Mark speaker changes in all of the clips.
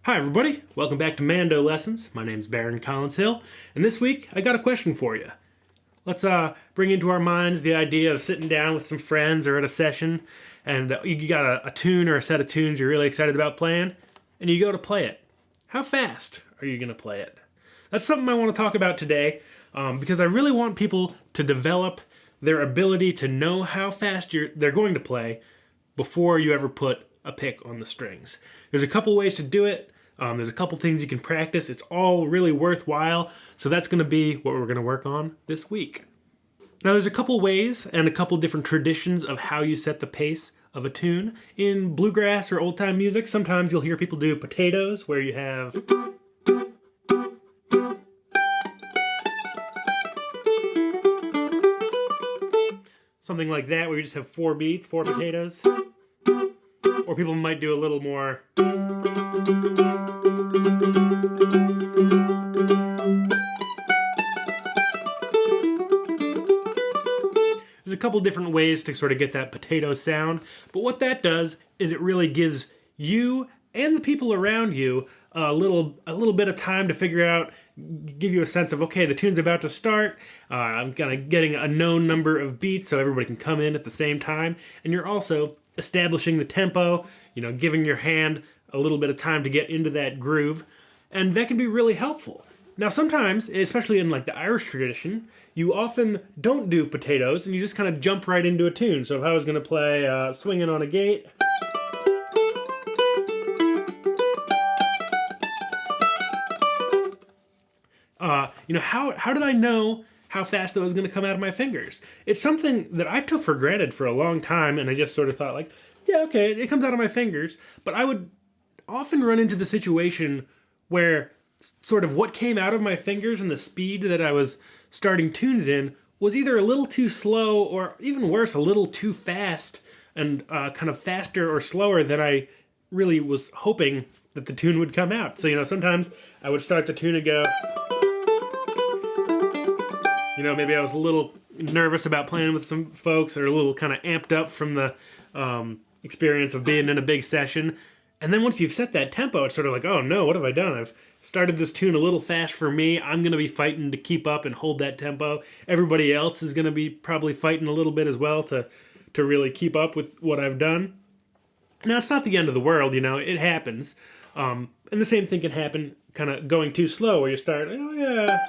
Speaker 1: Hi everybody, welcome back to Mando Lessons. My name's Baron Collins Hill, and this week I got a question for you. Let's bring into our minds the idea of sitting down with some friends or at a session, and you got a tune or a set of tunes you're really excited about playing, and you go to play it. How fast are you going to play it? That's something I want to talk about today, because I really want people to develop their ability to know how fast they're going to play before you ever put a pick on the strings. There's a couple ways to do it. There's a couple things you can practice. It's all really worthwhile. So that's going to be what we're going to work on this week. Now there's a couple ways and a couple different traditions of how you set the pace of a tune. In bluegrass or old time music, sometimes you'll hear people do potatoes, where you have something like that, where you just have 4 beats, 4 potatoes. Or people might do a little more. There's a couple different ways to sort of get that potato sound, but what that does is it really gives you and the people around you a little bit of time to figure out, give you a sense of, okay, the tune's about to start. I'm kind of getting a known number of beats so everybody can come in at the same time, and you're also establishing the tempo, giving your hand a little bit of time to get into that groove, and that can be really helpful. Now sometimes, especially in like the Irish tradition, you often don't do potatoes and you just kind of jump right into a tune. So if I was going to play Swinging on a Gate, how did I know how fast that was going to come out of my fingers? It's something that I took for granted for a long time, and I just sort of thought like, yeah, okay, it comes out of my fingers. But I would often run into the situation where sort of what came out of my fingers and the speed that I was starting tunes in was either a little too slow or even worse, a little too fast, and kind of faster or slower than I really was hoping that the tune would come out. So, sometimes I would start the tune and go, maybe I was a little nervous about playing with some folks or a little kind of amped up from the experience of being in a big session. And then once you've set that tempo, it's sort of like, oh no, what have I done? I've started this tune a little fast for me. I'm going to be fighting to keep up and hold that tempo. Everybody else is going to be probably fighting a little bit as well to really keep up with what I've done. Now, it's not the end of the world, it happens. And the same thing can happen kind of going too slow, where you start, oh yeah.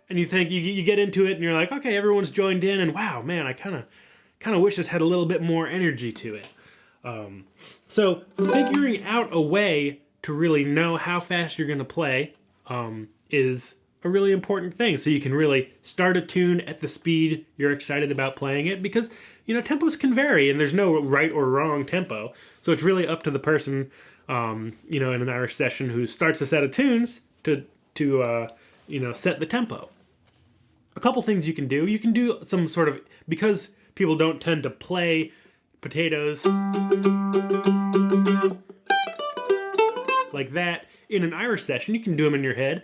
Speaker 1: And you think, you get into it and you're like, okay, everyone's joined in, and wow, man, I kind of wish this had a little bit more energy to it. So figuring out a way to really know how fast you're going to play is a really important thing. So you can really start a tune at the speed you're excited about playing it, because, tempos can vary and there's no right or wrong tempo. So it's really up to the person, in an Irish session who starts a set of tunes to set the tempo. A couple things you can do. You can do some sort of, because people don't tend to play potatoes like that in an Irish session, you can do them in your head.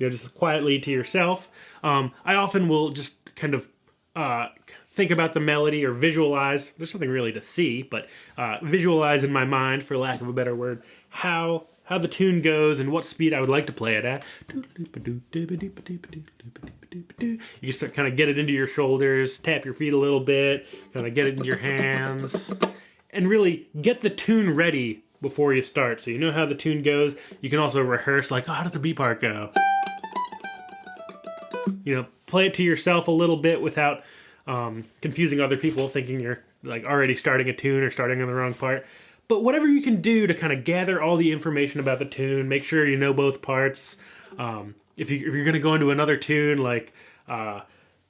Speaker 1: Just quietly to yourself. I often will just kind of think about the melody or visualize. There's something really to see, but visualize in my mind, for lack of a better word, how the tune goes and what speed I would like to play it at. You can start kind of get it into your shoulders, tap your feet a little bit, kind of get it into your hands, and really get the tune ready before you start. So you know how the tune goes. You can also rehearse, like, oh, how does the beat part go? Play it to yourself a little bit without confusing other people, thinking you're like already starting a tune or starting on the wrong part. But whatever you can do to kind of gather all the information about the tune, make sure you know both parts. If you're going to go into another tune, like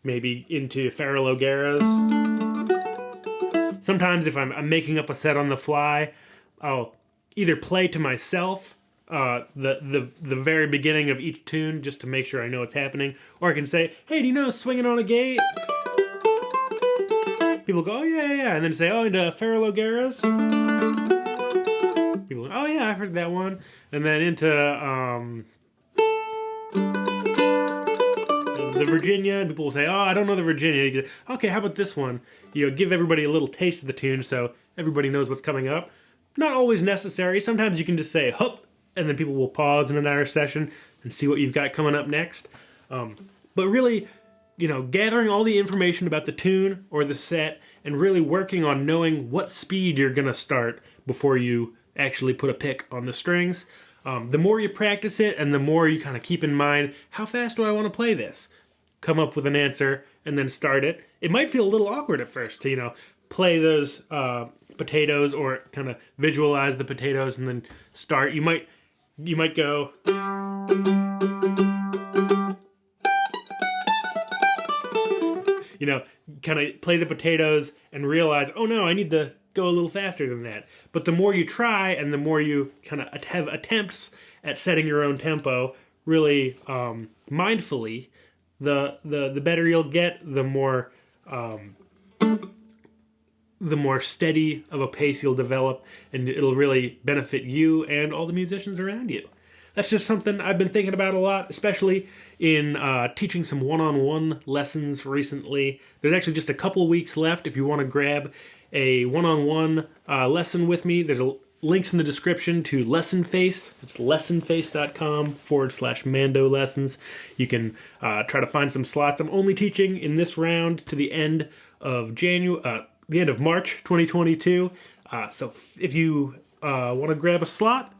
Speaker 1: maybe into Farrell O'Gara's, sometimes if I'm making up a set on the fly, I'll either play to myself the very beginning of each tune just to make sure I know what's happening, or I can say, hey, do you know Swinging on a Gate? People go, oh yeah, and then say, oh, into Farrell O'Gara's. People go, oh yeah, I've heard that one. And then into the Virginia, and people will say, oh, I don't know the Virginia. You go, okay, how about this one? Give everybody a little taste of the tune so everybody knows what's coming up. Not always necessary. Sometimes you can just say, hup, and then people will pause in another session and see what you've got coming up next. But really, gathering all the information about the tune or the set and really working on knowing what speed you're going to start before you actually put a pick on the strings. The more you practice it and the more you kind of keep in mind, how fast do I want to play this? Come up with an answer and then start it. It might feel a little awkward at first to, play those potatoes or kind of visualize the potatoes and then start. You might go... kind of play the potatoes and realize, oh no, I need to go a little faster than that. But the more you try and the more you kind of have attempts at setting your own tempo, really mindfully, the better you'll get, the more steady of a pace you'll develop, and it'll really benefit you and all the musicians around you. That's just something I've been thinking about a lot, especially in teaching some one-on-one lessons recently. There's actually just a couple weeks left if you want to grab a one-on-one lesson with me. There's links in the description to LessonFace. It's lessonface.com/Mando lessons. You can try to find some slots. I'm only teaching in this round to the end of the end of March 2022. So if you want to grab a slot,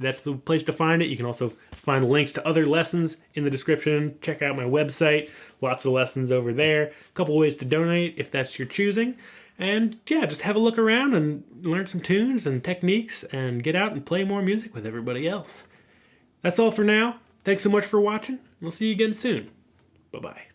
Speaker 1: that's the place to find it. You can also find links to other lessons in the description. Check out my website. Lots of lessons over there. A couple ways to donate if that's your choosing. And yeah, just have a look around and learn some tunes and techniques and get out and play more music with everybody else. That's all for now. Thanks so much for watching. We'll see you again soon. Bye-bye.